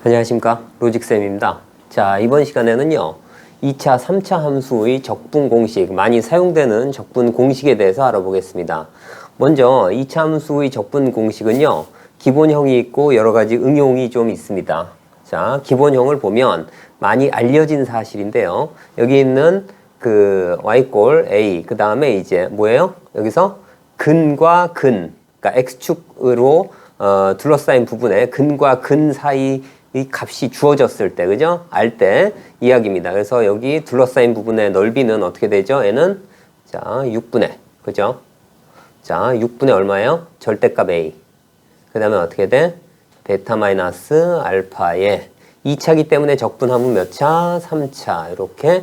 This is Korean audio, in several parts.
안녕하십니까, 로직쌤입니다. 자, 이번 시간에는요 2차, 3차 함수의 적분 공식, 많이 사용되는 적분 공식에 대해서 알아보겠습니다. 먼저 2차 함수의 적분 공식은요 기본형이 있고 여러가지 응용이 좀 있습니다. 자, 기본형을 보면 많이 알려진 사실인데요, 여기 있는 그 y꼴 a, 그 다음에 이제 뭐예요? 여기서 근과 근, 그러니까 x축으로 둘러싸인 부분에 근과 근 사이 이 값이 주어졌을 때, 그죠? 알 때 이야기입니다. 그래서 여기 둘러싸인 부분의 넓이는 어떻게 되죠? 얘는 자 6분의, 그죠? 자 6분의 얼마예요? 절대값 a. 그 다음에 어떻게 돼? 베타 마이너스 알파의 2차기 때문에 적분하면 몇 차? 3차. 이렇게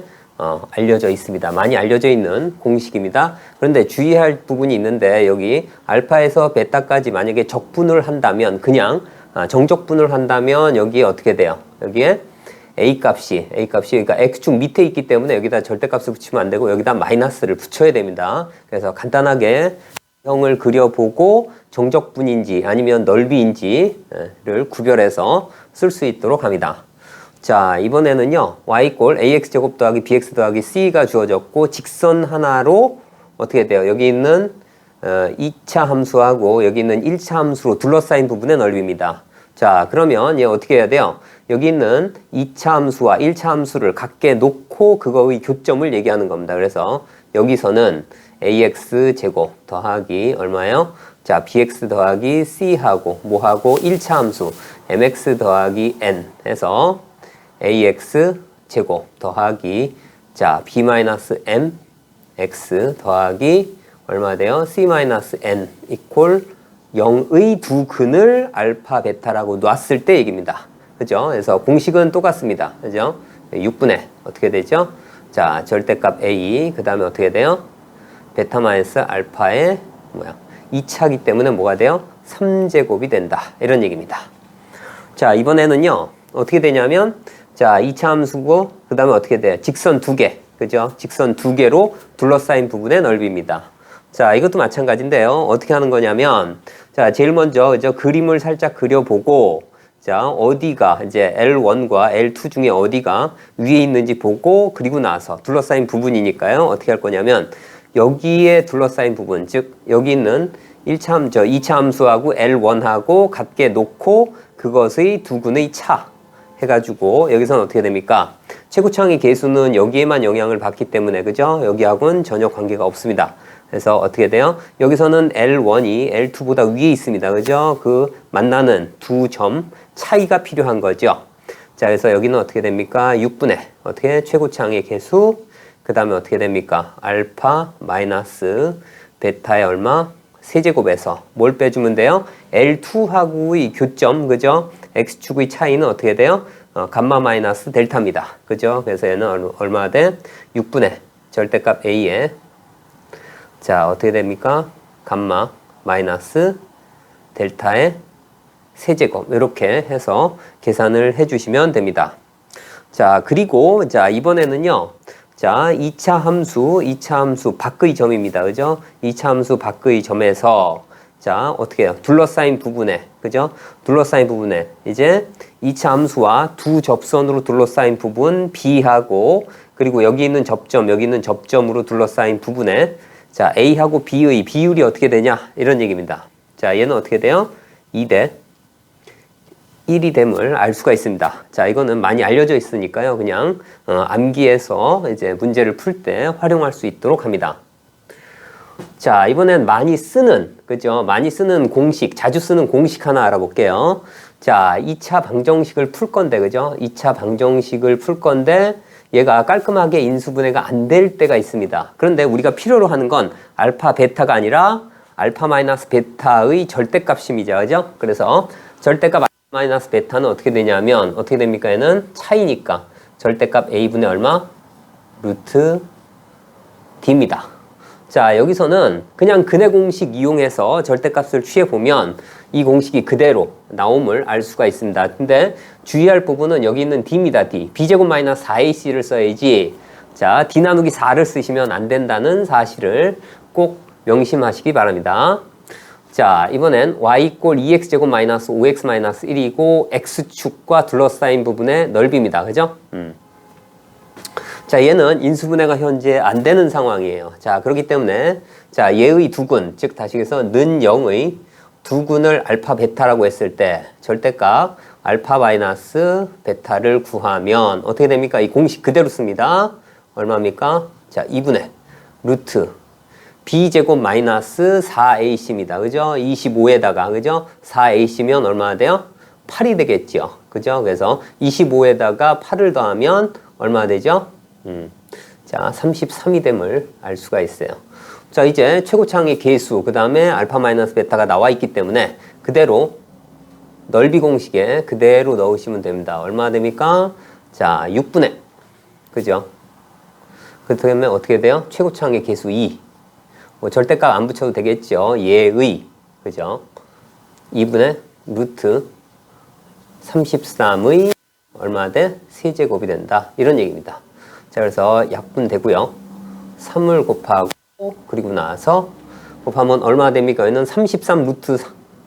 알려져 있습니다. 많이 알려져 있는 공식입니다. 그런데 주의할 부분이 있는데, 여기 알파에서 베타까지 만약에 적분을 한다면, 그냥 정적분을 한다면 여기에 어떻게 돼요? 여기에 A값이 그러니까 X축 밑에 있기 때문에 여기다 절대값을 붙이면 안 되고 여기다 마이너스를 붙여야 됩니다. 그래서 간단하게 형을 그려보고 정적분인지 아니면 넓이인지를 구별해서 쓸 수 있도록 합니다. 자, 이번에는요 y꼴 ax제곱 더하기 bx 더하기 c가 주어졌고, 직선 하나로 어떻게 돼요? 여기 있는 2차 함수하고 여기 있는 1차 함수로 둘러싸인 부분의 넓이입니다. 자, 그러면 얘 어떻게 해야 돼요? 여기 있는 2차 함수와 1차 함수를 각게 놓고 그거의 교점을 얘기하는 겁니다. 그래서 여기서는 ax제곱 더하기 얼마예요? 자, bx 더하기 c하고 뭐하고 1차 함수 mx 더하기 n 해서 ax제곱 더하기 자 b-m x 더하기 얼마 돼요? c-n 이퀄 0의 두 근을 알파, 베타라고 놨을 때 얘기입니다. 그죠? 그래서 공식은 똑같습니다. 그죠? 6분의 어떻게 되죠? 자, 절대값 a, 그 다음에 어떻게 돼요? 베타 마이너스 알파의 2차기 때문에 뭐가 돼요? 3제곱이 된다. 이런 얘기입니다. 자, 이번에는요 어떻게 되냐면, 자 2차 함수고 그 다음에 어떻게 돼요? 직선 2개, 그죠? 직선 2개로 둘러싸인 부분의 넓이입니다. 자, 이것도 마찬가지인데요, 어떻게 하는 거냐면, 자 제일 먼저 저 그림을 살짝 그려보고, 자 어디가 이제 L1과 L2 중에 어디가 위에 있는지 보고, 그리고 나서 둘러싸인 부분이니까요 어떻게 할 거냐면, 여기에 둘러싸인 부분, 즉 여기 있는 2차 함수하고 L1하고 같게 놓고 그것의 두 근의 차 해가지고, 여기서는 어떻게 됩니까? 최고차의 계수는 여기에만 영향을 받기 때문에, 그죠? 여기하고는 전혀 관계가 없습니다. 그래서 어떻게 돼요? 여기서는 L1이 L2보다 위에 있습니다. 그죠? 그 만나는 두 점 차이가 필요한 거죠. 자, 그래서 여기는 어떻게 됩니까? 6분의 어떻게 최고차의 계수, 그 다음에 어떻게 됩니까? 알파 마이너스 베타의 얼마? 세제곱에서 뭘 빼주면 돼요? L2하고의 교점, 그죠? X축의 차이는 어떻게 돼요? 감마 마이너스 델타입니다. 그죠? 그래서 얘는 얼마 돼? 6분의 절대값 A에 자, 어떻게 됩니까? 감마 마이너스 델타의 세제곱, 이렇게 해서 계산을 해주시면 됩니다. 자, 그리고 자 이번에는요, 자 2차 함수 밖의 점입니다. 그죠? 2차 함수 밖의 점에서 자 어떻게 해요? 둘러싸인 부분에, 그죠? 둘러싸인 부분에 이제 2차 함수와 두 접선으로 둘러싸인 부분 B하고, 그리고 여기 있는 접점, 여기 있는 접점으로 둘러싸인 부분에 자 A하고 B의 비율이 어떻게 되냐, 이런 얘기입니다. 자, 얘는 어떻게 돼요? 2대 1이 됨을 알 수가 있습니다. 자, 이거는 많이 알려져 있으니까요, 그냥 암기해서 이제 문제를 풀 때 활용할 수 있도록 합니다. 자, 이번엔 많이 쓰는, 그죠? 많이 쓰는 공식, 자주 쓰는 공식 하나 알아볼게요. 자, 2차 방정식을 풀 건데, 그죠? 2차 방정식을 풀 건데 얘가 깔끔하게 인수분해가 안 될 때가 있습니다. 그런데 우리가 필요로 하는 건 알파, 베타가 아니라 알파 마이너스 베타의 절대값입니다. 그죠? 그래서 절대값 마이너스 베타는 어떻게 되냐면, 어떻게 됩니까? 얘는 차이니까 절대값 A분의 얼마? 루트 D입니다. 자, 여기서는 그냥 근의 공식 이용해서 절대값을 취해보면 이 공식이 그대로 나옴을 알 수가 있습니다. 근데 주의할 부분은 여기 있는 D입니다. D. B제곱 마이너스 4AC를 써야지, 자 D 나누기 4를 쓰시면 안 된다는 사실을 꼭 명심하시기 바랍니다. 자, 이번엔 y 이꼴 2x제곱 마이너스 5x 마이너스 1이고 x축과 둘러싸인 부분의 넓이입니다. 그죠? 자, 얘는 인수분해가 현재 안 되는 상황이에요. 자, 그렇기 때문에 자, 얘의 두근, 즉 다시 해서 는 0의 두근을 알파 베타라고 했을 때 절대값 알파 마이너스 베타를 구하면 어떻게 됩니까? 이 공식 그대로 씁니다. 얼마입니까? 자, 2분의 루트 b제곱 마이너스 4ac입니다. 그죠? 25에다가 그죠? 4ac면 얼마나 돼요? 8이 되겠죠. 그죠? 그래서 25에다가 8을 더하면 얼마 되죠? 자, 33이 됨을 알 수가 있어요. 자, 이제 최고차항의 계수, 그 다음에 알파 마이너스 베타가 나와 있기 때문에 그대로 넓이 공식에 그대로 넣으시면 됩니다. 얼마 됩니까? 자, 6분의, 그죠? 그 다음에 어떻게 돼요? 최고차항의 계수 2. 뭐 절대값 안 붙여도 되겠죠. 얘의, 그죠? 2분의 루트 33의 얼마 돼? 세제곱이 된다. 이런 얘기입니다. 자, 그래서 약분되고요. 3을 곱하고 그리고 나서 곱하면 얼마 됩니까? 여기는 33 루트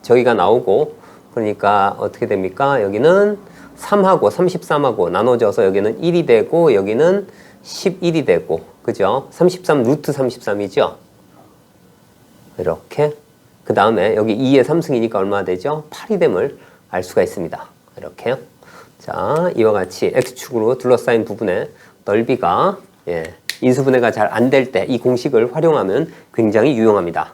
저기가 나오고 그러니까 어떻게 됩니까? 여기는 3하고 33하고 나눠져서 여기는 1이 되고 여기는 11이 되고 그죠? 33 루트 33이죠? 이렇게 그 다음에 여기 2의 3승이니까 얼마 되죠? 8이 됨을 알 수가 있습니다. 이렇게요. 자, 이와 같이 x축으로 둘러싸인 부분의 넓이가 인수분해가 잘 안 될 때 이 공식을 활용하면 굉장히 유용합니다.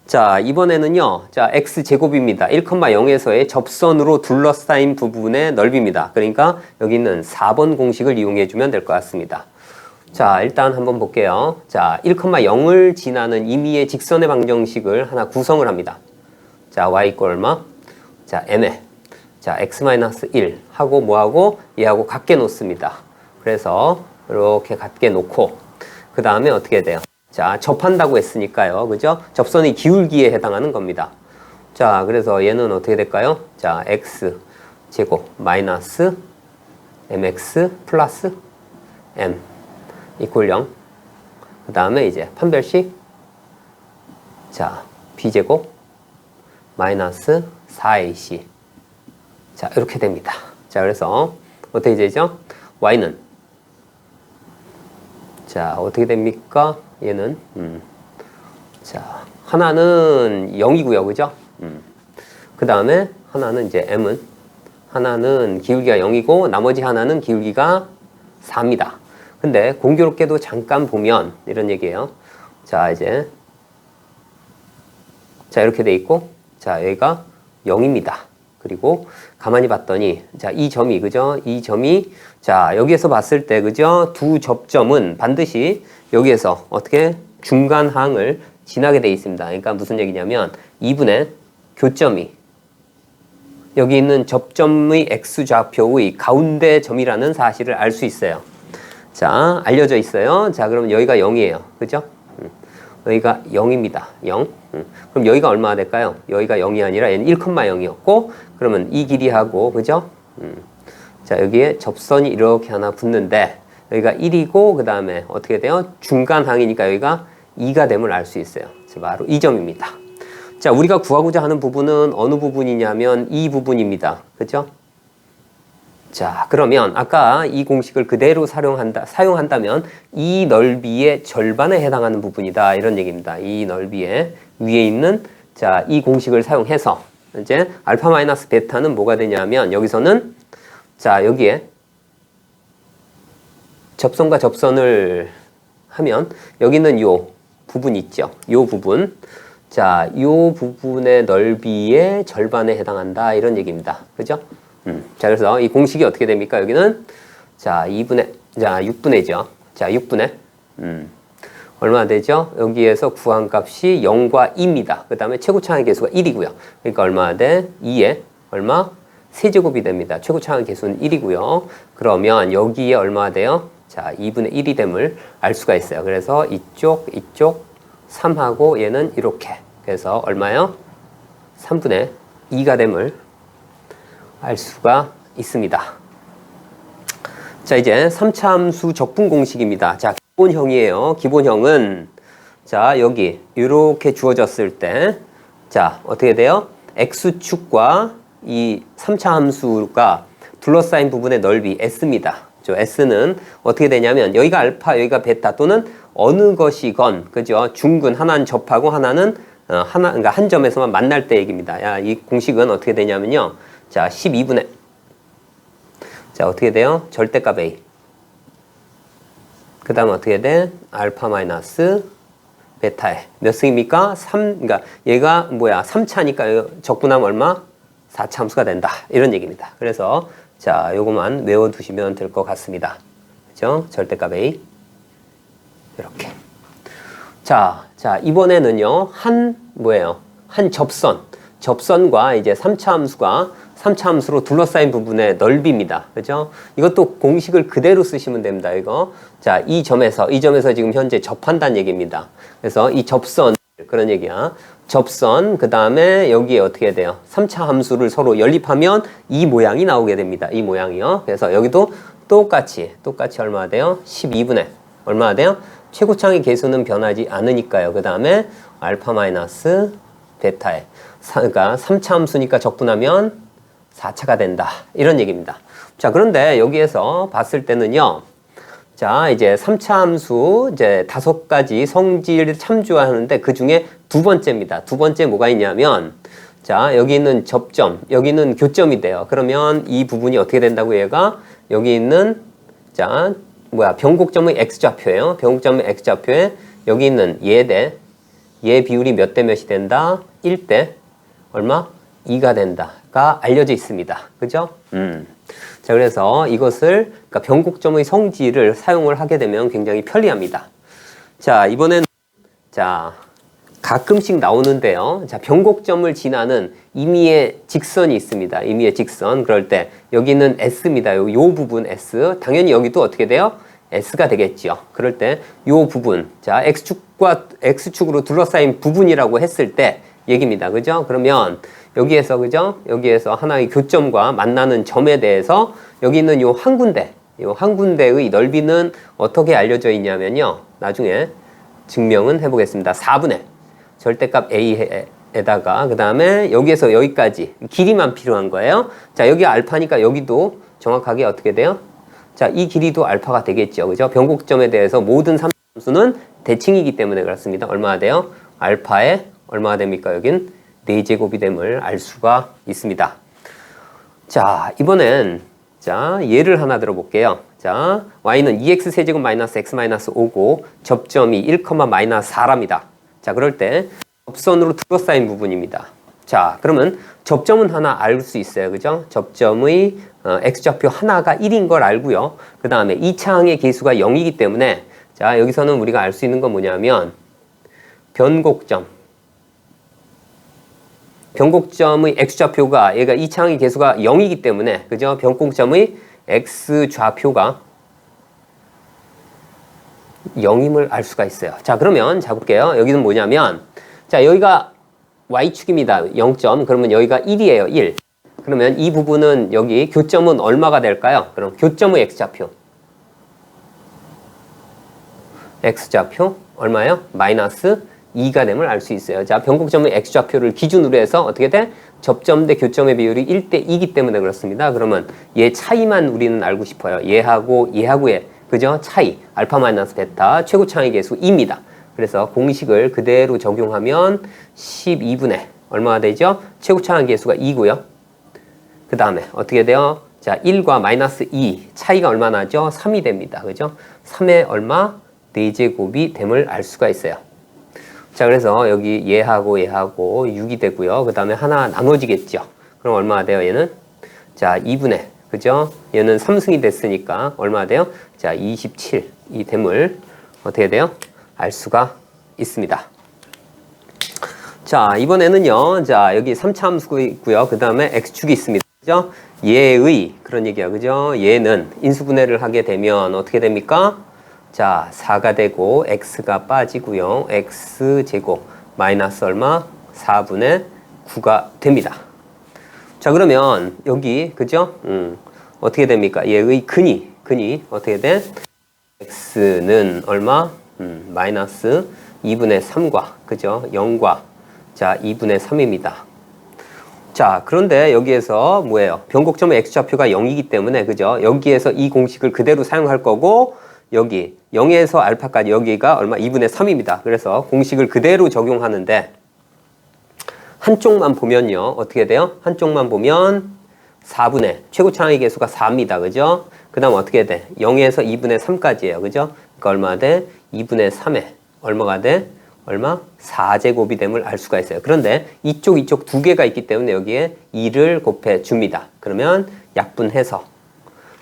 자, 이번에는요. 자, x제곱입니다. 1,0에서의 접선으로 둘러싸인 부분의 넓이입니다. 그러니까 여기는 4번 공식을 이용해 주면 될 것 같습니다. 자, 일단 한번 볼게요. 자, 1,0을 지나는 임의의 직선의 방정식을 하나 구성을 합니다. 자, y 이꼴 얼마? 자, m에 자, x-1 하고 뭐하고 얘하고 같게 놓습니다. 그래서 이렇게 같게 놓고 그 다음에 어떻게 돼요? 자, 접한다고 했으니까요. 그죠? 접선의 기울기에 해당하는 겁니다. 자, 그래서 얘는 어떻게 될까요? 자, x 제곱 마이너스 mx 플러스 m 이꼴 0. 그 다음에 이제 판별식 자, b제곱 마이너스 4ac 자, 이렇게 됩니다. 자, 그래서 어떻게 되죠? y는 자, 어떻게 됩니까? 얘는 자, 하나는 0이고요. 그죠? 그 다음에 하나는 이제 m은 하나는 기울기가 0이고 나머지 하나는 기울기가 4입니다. 근데 공교롭게도 잠깐 보면 이런 얘기예요. 자, 이제 자, 이렇게 돼 있고 자, 여기가 0입니다. 그리고 가만히 봤더니 자, 이 점이 그죠? 이 점이 자, 여기에서 봤을 때 그죠? 두 접점은 반드시 여기에서 어떻게 중간항을 지나게 돼 있습니다. 그러니까 무슨 얘기냐면 2분의 교점이 여기 있는 접점의 x좌표의 가운데 점이라는 사실을 알 수 있어요. 자, 알려져 있어요. 자, 그럼 여기가 0이에요. 그죠? 여기가 0입니다. 0. 그럼 여기가 얼마가 될까요? 여기가 0이 아니라 얘는 1,0이었고 그러면 이 길이하고 그죠? 자, 여기에 접선이 이렇게 하나 붙는데 여기가 1이고 그 다음에 어떻게 돼요? 중간항이니까 여기가 2가 됨을 알 수 있어요. 바로 이 점입니다. 자, 우리가 구하고자 하는 부분은 어느 부분이냐면 이 부분입니다. 그죠? 자, 그러면 아까 이 공식을 그대로 사용한다면 이 넓이의 절반에 해당하는 부분이다. 이런 얘기입니다. 이 넓이의 위에 있는 자, 이 공식을 사용해서 이제 알파 마이너스 베타는 뭐가 되냐면 여기서는 자, 여기에 접선과 접선을 하면 여기는 요 부분 있죠. 요 부분. 자, 요 부분의 넓이의 절반에 해당한다. 이런 얘기입니다. 그죠? 자, 그래서 이 공식이 어떻게 됩니까? 여기는 자, 6분의죠. 자, 6분의 얼마나 되죠? 여기에서 구한 값이 0과 2입니다. 그 다음에 최고차항의 계수가 1이고요. 그러니까 얼마나 돼? 2에 얼마? 세제곱이 됩니다. 최고차항의 계수는 1이고요. 그러면 여기에 얼마나 돼요? 자, 2분의 1이 됨을 알 수가 있어요. 그래서 이쪽 3하고 얘는 이렇게. 그래서 얼마요? 3분의 2가 됨을 알 수가 있습니다. 자, 이제 3차 함수 적분 공식입니다. 자, 기본형이에요. 기본형은 자, 여기 이렇게 주어졌을 때 자, 어떻게 돼요? x축과 이 3차 함수가 둘러싸인 부분의 넓이 S입니다. S는 어떻게 되냐면 여기가 알파, 여기가 베타 또는 어느 것이건 그죠? 중근 하나는 접하고 하나는 그러니까 한 점에서만 만날 때 얘기입니다. 야, 이 공식은 어떻게 되냐면요. 자, 12분의 자, 어떻게 돼요? 절대값 A. 그 다음 어떻게 돼? 알파 마이너스 베타에 몇 승입니까? 3, 그러니까 얘가 뭐야? 3차니까 적분하면 얼마? 4차 함수가 된다. 이런 얘기입니다. 그래서 자, 요거만 외워두시면 될 것 같습니다. 그죠? 절대값 A. 이렇게. 자, 이번에는요, 뭐예요? 한 접선과 이제 3차 함수로 둘러싸인 부분의 넓이입니다. 그죠? 이것도 공식을 그대로 쓰시면 됩니다. 이거. 자, 이 점에서 지금 현재 접한다는 얘기입니다. 그래서 이 접선, 그런 얘기야. 접선, 그 다음에 여기에 어떻게 돼요? 3차 함수를 서로 연립하면 이 모양이 나오게 됩니다. 이 모양이요. 그래서 여기도 똑같이 얼마나 돼요? 12분의 얼마나 돼요? 최고창의 계수는 변하지 않으니까요. 그 다음에 알파 마이너스 베타에 그러니까 3차 함수니까 적분하면 4차가 된다. 이런 얘기입니다. 자, 그런데 여기에서 봤을 때는요. 자, 이제 3차 함수 이제 5가지 성질을 참조하는데 그 중에 두 번째입니다. 두 번째 뭐가 있냐면 자, 여기 있는 접점, 여기는 교점이 돼요. 그러면 이 부분이 어떻게 된다고 얘가 여기 있는 자, 변곡점의 x좌표예요. 변곡점의 x좌표에 여기 있는 얘 비율이 몇 대 몇이 된다? 1대 얼마? 2가 된다가 알려져 있습니다. 그죠? 자, 그래서 이것을 그러니까 변곡점의 성질을 사용을 하게 되면 굉장히 편리합니다. 자, 이번엔 자, 가끔씩 나오는데요. 자, 변곡점을 지나는 임의의 직선이 있습니다. 임의의 직선. 그럴 때 여기는 S입니다. 요 부분 S. 당연히 여기도 어떻게 돼요? S가 되겠죠. 그럴 때 요 부분. 자, X축으로 둘러싸인 부분이라고 했을 때 얘기입니다. 그죠? 그러면 여기에서 그죠? 여기에서 하나의 교점과 만나는 점에 대해서 여기 있는 요 한 군데의 넓이는 어떻게 알려져 있냐면요. 나중에 증명은 해보겠습니다. 4분의 절대값 A에다가 그 다음에 여기에서 여기까지 길이만 필요한 거예요. 자, 여기 알파니까 여기도 정확하게 어떻게 돼요? 자, 이 길이도 알파가 되겠죠. 그죠? 변곡점에 대해서 모든 함수는 대칭이기 때문에 그렇습니다. 얼마나 돼요? 알파에 얼마나 됩니까? 여긴 4제곱이 됨을 알 수가 있습니다. 자, 이번엔 자, 예를 하나 들어볼게요. 자, y는 2x 세제곱 마이너스 x 마이너스 5고 접점이 1, 마이너스 4랍니다. 자, 그럴 때 접선으로 둘러싸인 부분입니다. 자, 그러면 접점은 하나 알 수 있어요. 그죠? 접점의 x좌표 하나가 1인 걸 알고요. 그 다음에 2차항의 계수가 0이기 때문에 자, 여기서는 우리가 알 수 있는 건 뭐냐면 변곡점의 x좌표가 얘가 2차항의 계수가 0이기 때문에 그죠? 변곡점의 x좌표가 0임을 알 수가 있어요. 자, 그러면 자 볼게요. 여기는 뭐냐면 자, 여기가 y축입니다. 0점. 그러면 여기가 1이에요. 1. 그러면 이 부분은 여기 교점은 얼마가 될까요? 그럼 교점의 x좌표 얼마예요? 마이너스 2가 됨을 알 수 있어요. 자, 변곡점의 x좌표를 기준으로 해서 어떻게 돼? 접점 대 교점의 비율이 1대 2이기 때문에 그렇습니다. 그러면 얘 차이만 우리는 알고 싶어요. 얘하고의 그죠? 차이. 알파 마이너스 베타 최고차항의 계수 2입니다. 그래서 공식을 그대로 적용하면 12분의 얼마가 되죠? 최고차항의 계수가 2고요. 그 다음에 어떻게 돼요? 자, 1과 마이너스 2 차이가 얼마 나죠? 3이 됩니다. 그죠? 3의 얼마? 4제곱이 됨을 알 수가 있어요. 자, 그래서 여기 얘하고 6이 되고요. 그 다음에 하나 나눠지겠죠. 그럼 얼마가 돼요? 얘는? 자, 2분의 그죠? 얘는 3승이 됐으니까 얼마가 돼요? 자, 27이 됨을 어떻게 돼요? 알 수가 있습니다. 자, 이번에는요. 자, 여기 3차 함수가 있고요. 그 다음에 x축이 있습니다. 그죠? 얘의 그런 얘기야. 그죠? 얘는 인수분해를 하게 되면 어떻게 됩니까? 자, 4가 되고 x가 빠지고요. x제곱 마이너스 얼마? 4분의 9가 됩니다. 자, 그러면 여기 그죠? 어떻게 됩니까? 얘의 근이 어떻게 돼? x는 얼마? 마이너스 2분의 3과 그죠? 0과 자, 2분의 3입니다. 자, 그런데 여기에서 뭐예요? 변곡점의 x좌표가 0이기 때문에, 그죠? 여기에서 이 공식을 그대로 사용할 거고, 여기 0에서 알파까지 여기가 얼마? 2분의 3입니다. 그래서 공식을 그대로 적용하는데, 한쪽만 보면요. 어떻게 돼요? 한쪽만 보면 4분의, 최고 차항의 계수가 4입니다. 그죠? 그 다음 어떻게 돼? 0에서 2분의 3까지예요. 그죠? 그러니까 얼마 돼? 2분의 3에 얼마가 돼? 얼마? 4제곱이 됨을 알 수가 있어요. 그런데 이쪽 두 개가 있기 때문에 여기에 2를 곱해 줍니다. 그러면 약분해서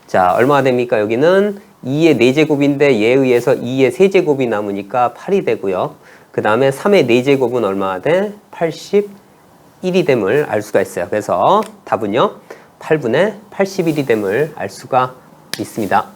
자, 얼마가 됩니까? 여기는 2의 4제곱인데 얘에 의해서 2의 3제곱이 남으니까 8이 되고요. 그 다음에 3의 4제곱은 얼마가 돼? 81이 됨을 알 수가 있어요. 그래서 답은요. 8분의 81이 됨을 알 수가 있습니다.